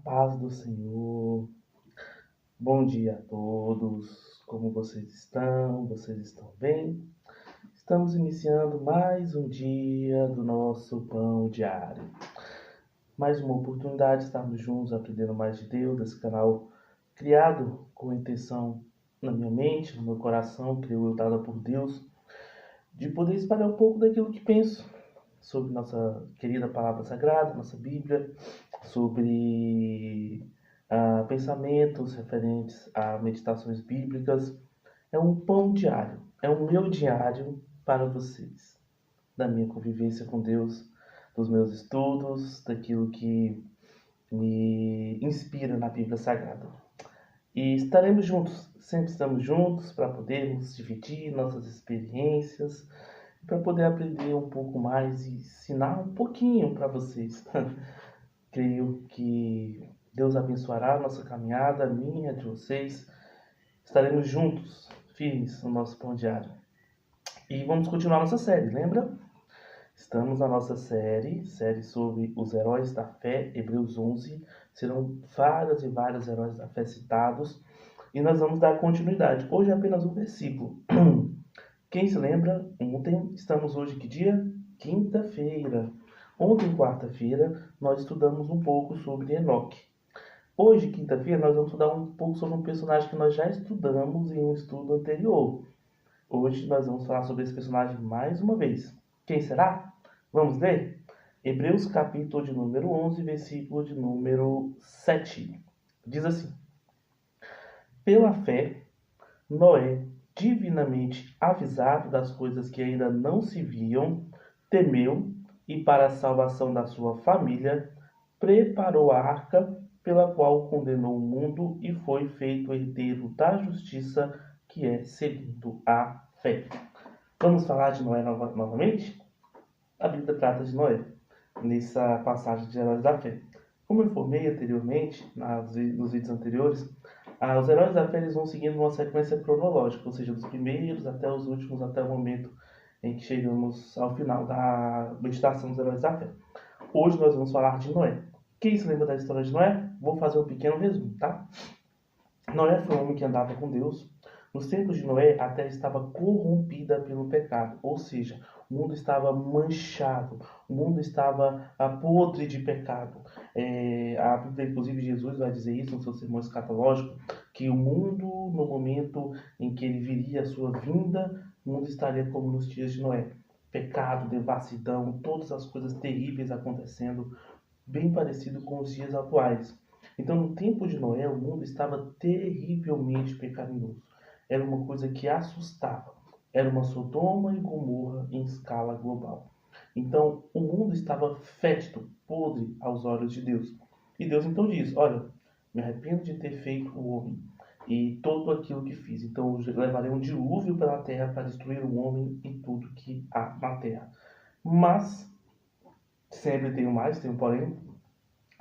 paz do Senhor. Bom dia a todos. Como vocês estão? Vocês estão bem? Estamos iniciando mais um dia do nosso pão diário. Mais uma oportunidade de estarmos juntos aprendendo mais de Deus, desse canal criado com a intenção na minha mente, no meu coração, creio eu, dada por Deus, de poder espalhar um pouco daquilo que penso sobre nossa querida palavra sagrada, nossa Bíblia, sobre pensamentos referentes a meditações bíblicas. É um pão diário, é um meu diário para vocês, da minha convivência com Deus, dos meus estudos, daquilo que me inspira na Bíblia Sagrada. E estaremos juntos, sempre estamos juntos para podermos dividir nossas experiências, para poder aprender um pouco mais e ensinar um pouquinho para vocês. Creio que Deus abençoará a nossa caminhada, a minha, a de vocês. Estaremos juntos, firmes no nosso pão diário. E vamos continuar nossa série, lembra? Estamos na nossa série sobre os heróis da fé, Hebreus 11. Serão vários e vários heróis da fé citados. E nós vamos dar continuidade. Hoje é apenas um versículo. Quem se lembra, ontem, estamos hoje que dia? Quinta-feira. Ontem, quarta-feira, nós estudamos um pouco sobre Enoque. Hoje, quinta-feira, nós vamos estudar um pouco sobre um personagem que nós já estudamos em um estudo anterior. Hoje nós vamos falar sobre esse personagem mais uma vez. Quem será? Vamos ler? Hebreus capítulo de número 11, versículo de número 7. Diz assim: Pela fé, Noé, divinamente avisado das coisas que ainda não se viam, temeu e, para a salvação da sua família, preparou a arca, pela qual condenou o mundo e foi feito herdeiro da justiça, que é segundo a fé. Vamos falar de Noé novamente? A Bíblia trata de Noé, nessa passagem de Heróis da Fé. Como eu informei anteriormente, nos vídeos anteriores, os Heróis da Fé eles vão seguindo uma sequência cronológica, ou seja, dos primeiros até os últimos, até o momento em que chegamos ao final da meditação dos Heróis da Fé. Hoje nós vamos falar de Noé. Quem se lembra da história de Noé? Vou fazer um pequeno resumo, tá? Noé foi um homem que andava com Deus. Nos tempos de Noé, a terra estava corrompida pelo pecado, ou seja, o mundo estava manchado, o mundo estava podre de pecado. A Bíblia, inclusive, Jesus vai dizer isso no seu sermão escatológico, que o mundo, no momento em que ele viria a sua vinda, o mundo estaria como nos dias de Noé. Pecado, devassidão, todas as coisas terríveis acontecendo, bem parecido com os dias atuais. Então, no tempo de Noé, o mundo estava terrivelmente pecaminoso. Era uma coisa que assustava. Era uma Sodoma e Gomorra em escala global. Então, o mundo estava fétido, podre aos olhos de Deus. E Deus então diz: olha, me arrependo de ter feito o homem e todo aquilo que fiz. Então, eu levarei um dilúvio pela terra para destruir o homem e tudo que há na terra. Mas, sempre tem um mais, tem um porém,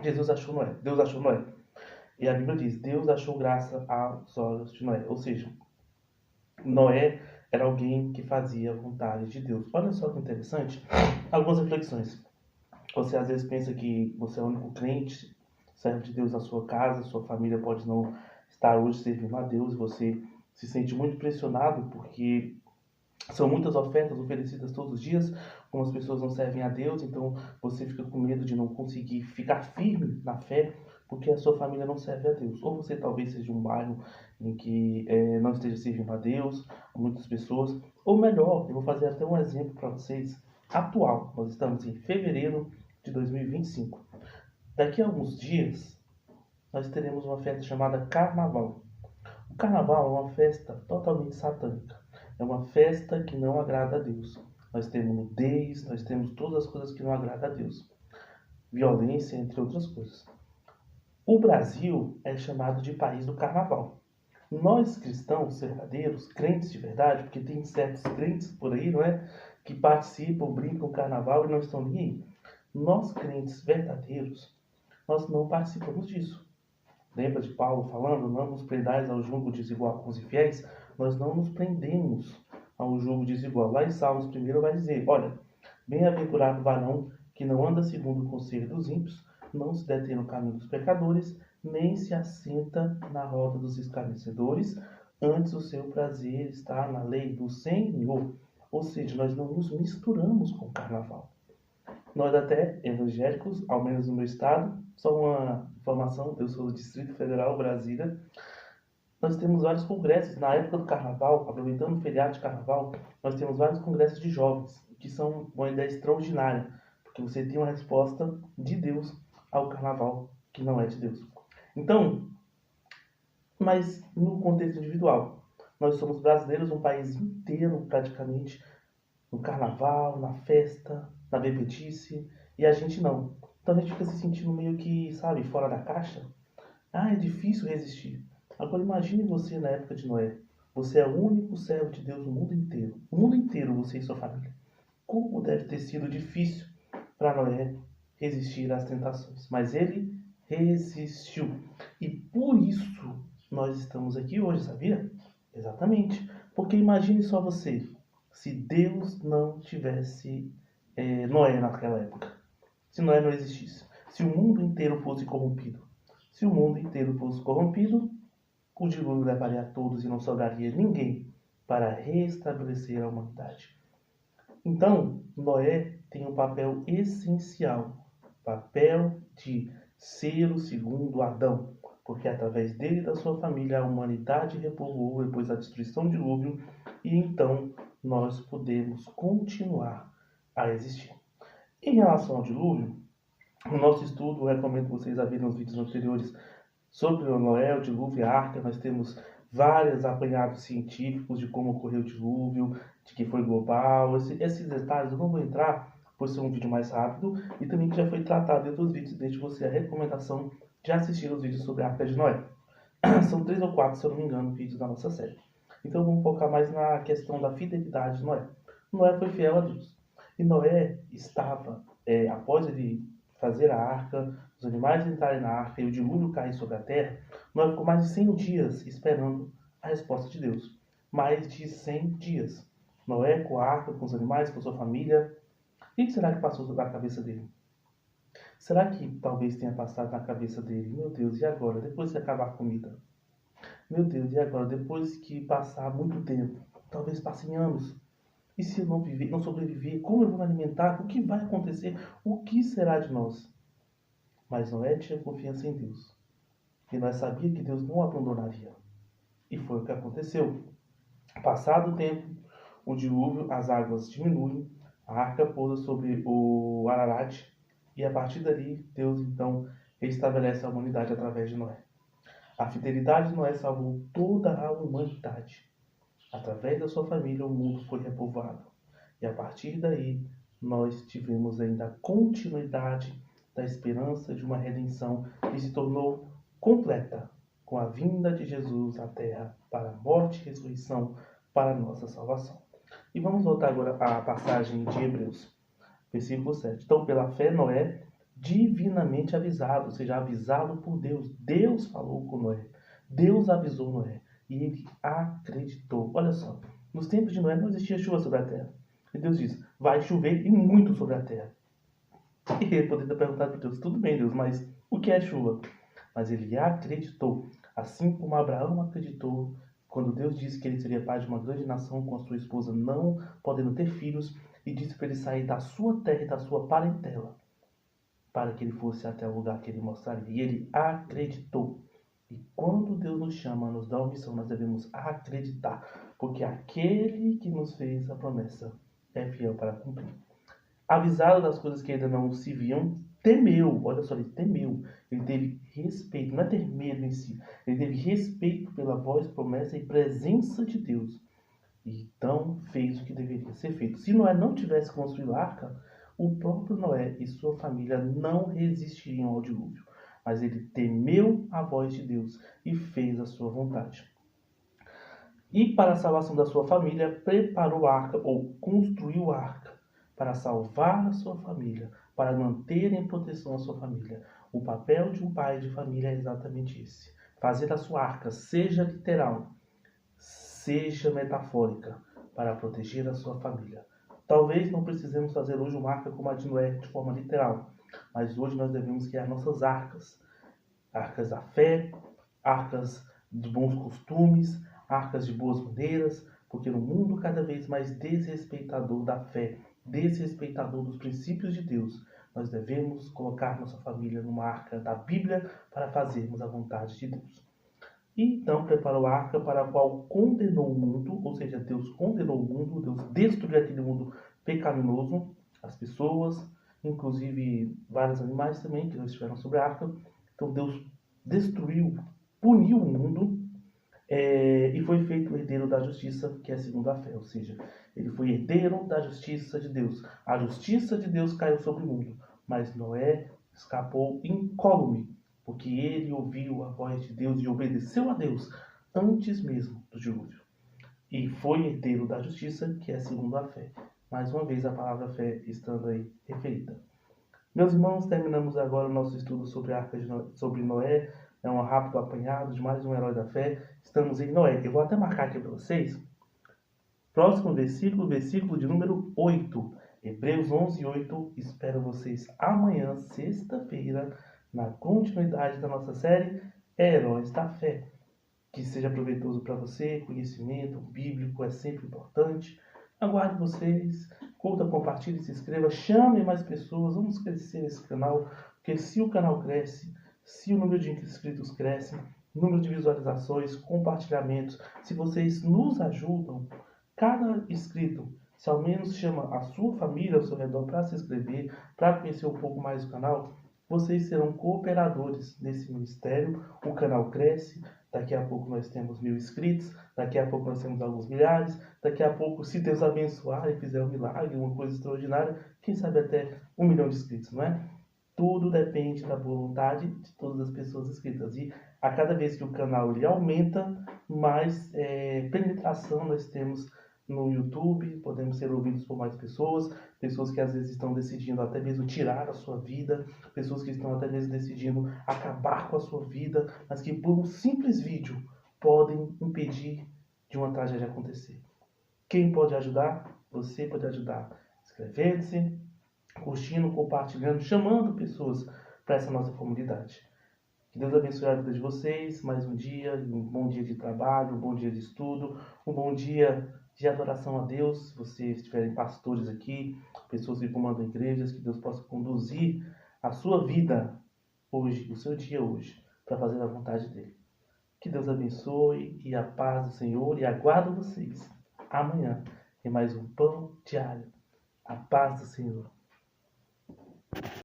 Deus achou Noé. E a Bíblia diz: Deus achou graça aos olhos de Noé. Ou seja, Noé era alguém que fazia a vontade de Deus. Olha só que interessante. Algumas reflexões. Você às vezes pensa que você é o único crente, servo de Deus na sua casa, sua família pode não estar hoje servindo a Deus. Você se sente muito pressionado porque são muitas ofertas oferecidas todos os dias, como as pessoas não servem a Deus, então você fica com medo de não conseguir ficar firme na fé, porque a sua família não serve a Deus. Ou você talvez seja um bairro em que não esteja servindo a Deus, muitas pessoas. Ou melhor, eu vou fazer até um exemplo para vocês atual. Nós estamos em fevereiro de 2025. Daqui a alguns dias, nós teremos uma festa chamada Carnaval. O Carnaval é uma festa totalmente satânica. É uma festa que não agrada a Deus. Nós temos nudez, nós temos todas as coisas que não agradam a Deus. Violência, entre outras coisas. O Brasil é chamado de país do Carnaval. Nós cristãos verdadeiros, crentes de verdade, porque tem certos crentes por aí, não é? Que participam, brincam no Carnaval e não estão nem aí. Nós crentes verdadeiros, nós não participamos disso. Lembra de Paulo falando, não nos prendais ao jugo desigual com os infiéis? Nós não nos prendemos ao jugo desigual. Lá em Salmos 1 vai dizer, olha, bem-aventurado o varão que não anda segundo o conselho dos ímpios, não se detém no caminho dos pecadores, nem se assenta na roda dos escarnecedores. Antes o seu prazer está na lei do Senhor. Ou seja, nós não nos misturamos com o carnaval. Nós até, evangélicos, ao menos no meu estado, só uma informação, eu sou do Distrito Federal, Brasília, nós temos vários congressos. Na época do carnaval, aproveitando o feriado de carnaval, nós temos vários congressos de jovens, que são uma ideia extraordinária, porque você tem uma resposta de Deus ao carnaval, que não é de Deus. Então, mas no contexto individual, nós somos brasileiros, um país inteiro praticamente, no carnaval, na festa, na bebedice, e a gente não. Então a gente fica se sentindo meio que, sabe, fora da caixa. É difícil resistir. Agora imagine você na época de Noé. Você é o único servo de Deus no mundo inteiro. O mundo inteiro, você e sua família. Como deve ter sido difícil para Noé resistir às tentações. Mas ele resistiu. E por isso nós estamos aqui hoje, sabia? Exatamente. Porque imagine só você, se Deus não tivesse Noé naquela época. Se Noé não existisse. Se o mundo inteiro fosse corrompido. Se o mundo inteiro fosse corrompido, o dilúvio levaria a todos e não sobraria ninguém para restabelecer a humanidade. Então, Noé tem um papel essencial, papel de ser o segundo Adão, porque através dele e da sua família a humanidade repovoou depois da destruição do dilúvio e então nós podemos continuar a existir. Em relação ao dilúvio, no nosso estudo, eu recomendo vocês a verem os vídeos anteriores sobre o Noé, o dilúvio e a arca. Nós temos vários apanhados científicos de como ocorreu o dilúvio, de que foi global. Esses detalhes eu não vou entrar, por ser um vídeo mais rápido, e também que já foi tratado em outros vídeos. Deixo você a recomendação de assistir os vídeos sobre a arca de Noé. São 3 ou 4, se eu não me engano, vídeos da nossa série. Então vamos focar mais na questão da fidelidade de Noé. Noé foi fiel a Deus. E Noé estava, após ele fazer a arca, os animais entrarem na arca e o dilúvio cair sobre a terra, Noé ficou mais de 100 dias esperando a resposta de Deus. Mais de 100 dias. Noé com a arca, com os animais, com sua família. O que será que passou sobre a cabeça dele? Será que talvez tenha passado na cabeça dele? Meu Deus, e agora? Depois que acabar a comida? Meu Deus, e agora? Depois que passar muito tempo? Talvez passem anos. E se eu não viver, não sobreviver, como eu vou me alimentar? O que vai acontecer? O que será de nós? Mas Noé tinha confiança em Deus. E Noé sabia que Deus não o abandonaria. E foi o que aconteceu. Passado o tempo, o dilúvio, as águas diminuem, a arca pousa sobre o Ararat, e a partir dali, Deus então restabelece a humanidade através de Noé. A fidelidade de Noé salvou toda a humanidade. Através da sua família, o mundo foi repovoado. E a partir daí, nós tivemos ainda a continuidade da esperança de uma redenção que se tornou completa com a vinda de Jesus à Terra para a morte e ressurreição para a nossa salvação. E vamos voltar agora à passagem de Hebreus, versículo 7. Então, pela fé, Noé, divinamente avisado, ou seja, avisado por Deus. Deus falou com Noé. Deus avisou Noé. E ele acreditou. Olha só, nos tempos de Noé não existia chuva sobre a terra. E Deus diz, vai chover e muito sobre a terra. E ele poderia ter perguntado para Deus, tudo bem, Deus, mas o que é chuva? Mas ele acreditou, assim como Abraão acreditou quando Deus disse que ele seria pai de uma grande nação com a sua esposa não podendo ter filhos, e disse para ele sair da sua terra e da sua parentela, para que ele fosse até o lugar que ele mostraria. E ele acreditou. E quando Deus nos chama, nos dá uma missão, nós devemos acreditar, porque aquele que nos fez a promessa é fiel para cumprir. Avisado das coisas que ainda não se viam, temeu. Olha só, ele temeu. Ele teve respeito, não é ter medo em si. Ele teve respeito pela voz, promessa e presença de Deus. E então fez o que deveria ser feito. Se Noé não tivesse construído a arca, o próprio Noé e sua família não resistiriam ao dilúvio. Mas ele temeu a voz de Deus e fez a sua vontade. E para a salvação da sua família, preparou a arca, ou construiu a arca, para salvar a sua família, para manter em proteção a sua família. O papel de um pai de família é exatamente esse. Fazer a sua arca, seja literal, seja metafórica, para proteger a sua família. Talvez não precisemos fazer hoje uma arca como a de Noé de forma literal, mas hoje nós devemos criar nossas arcas. Arcas da fé, arcas de bons costumes, arcas de boas maneiras, porque no mundo cada vez mais desrespeitador da fé, desrespeitador dos princípios de Deus, nós devemos colocar nossa família numa arca da Bíblia para fazermos a vontade de Deus. E então preparou a arca para a qual condenou o mundo, ou seja, Deus condenou o mundo, Deus destruiu aquele mundo pecaminoso, as pessoas, inclusive vários animais também que não estiveram sobre a arca. Então Deus destruiu, puniu o mundo e foi feito o herdeiro da justiça, que é segundo a fé. Ou seja, ele foi herdeiro da justiça de Deus. A justiça de Deus caiu sobre o mundo, mas Noé escapou incólume, porque ele ouviu a voz de Deus e obedeceu a Deus antes mesmo do dilúvio. E foi herdeiro da justiça, que é segundo a fé. Mais uma vez a palavra fé estando aí referida. Meus irmãos, terminamos agora o nosso estudo sobre a arca sobre Noé. É um rápido apanhado de mais um herói da fé. Estamos em Noé. Eu vou até marcar aqui para vocês. Próximo versículo, versículo de número 8. Hebreus 11, 8. Espero vocês amanhã, sexta-feira, na continuidade da nossa série Heróis da Fé. Que seja proveitoso para você. Conhecimento bíblico é sempre importante. Aguardo vocês. Curta, compartilhe, se inscreva. Chame mais pessoas. Vamos crescer nesse canal. Porque se o canal cresce, se o número de inscritos cresce, número de visualizações, compartilhamentos, se vocês nos ajudam, cada inscrito, se ao menos chama a sua família ao seu redor para se inscrever, para conhecer um pouco mais do canal, vocês serão cooperadores nesse ministério. O canal cresce. Daqui a pouco nós temos 1000 inscritos, daqui a pouco nós temos alguns milhares, daqui a pouco, se Deus abençoar e fizer um milagre, uma coisa extraordinária, quem sabe até 1 milhão de inscritos, não é? Tudo depende da vontade de todas as pessoas inscritas. E a cada vez que o canal ele aumenta, mais penetração nós temos no YouTube, podemos ser ouvidos por mais pessoas, pessoas que às vezes estão decidindo até mesmo tirar a sua vida, pessoas que estão até mesmo decidindo acabar com a sua vida, mas que por um simples vídeo podem impedir de uma tragédia acontecer. Quem pode ajudar? Você pode ajudar inscrevendo-se, curtindo, compartilhando, chamando pessoas para essa nossa comunidade. Que Deus abençoe a vida de vocês, mais um dia, um bom dia de trabalho, um bom dia de estudo, um bom dia de adoração a Deus. Se vocês tiverem pastores aqui, pessoas que comandam igrejas, que Deus possa conduzir a sua vida hoje, o seu dia hoje, para fazer a vontade dEle. Que Deus abençoe e a paz do Senhor, e aguardo vocês amanhã em mais um Pão Diário. A paz do Senhor.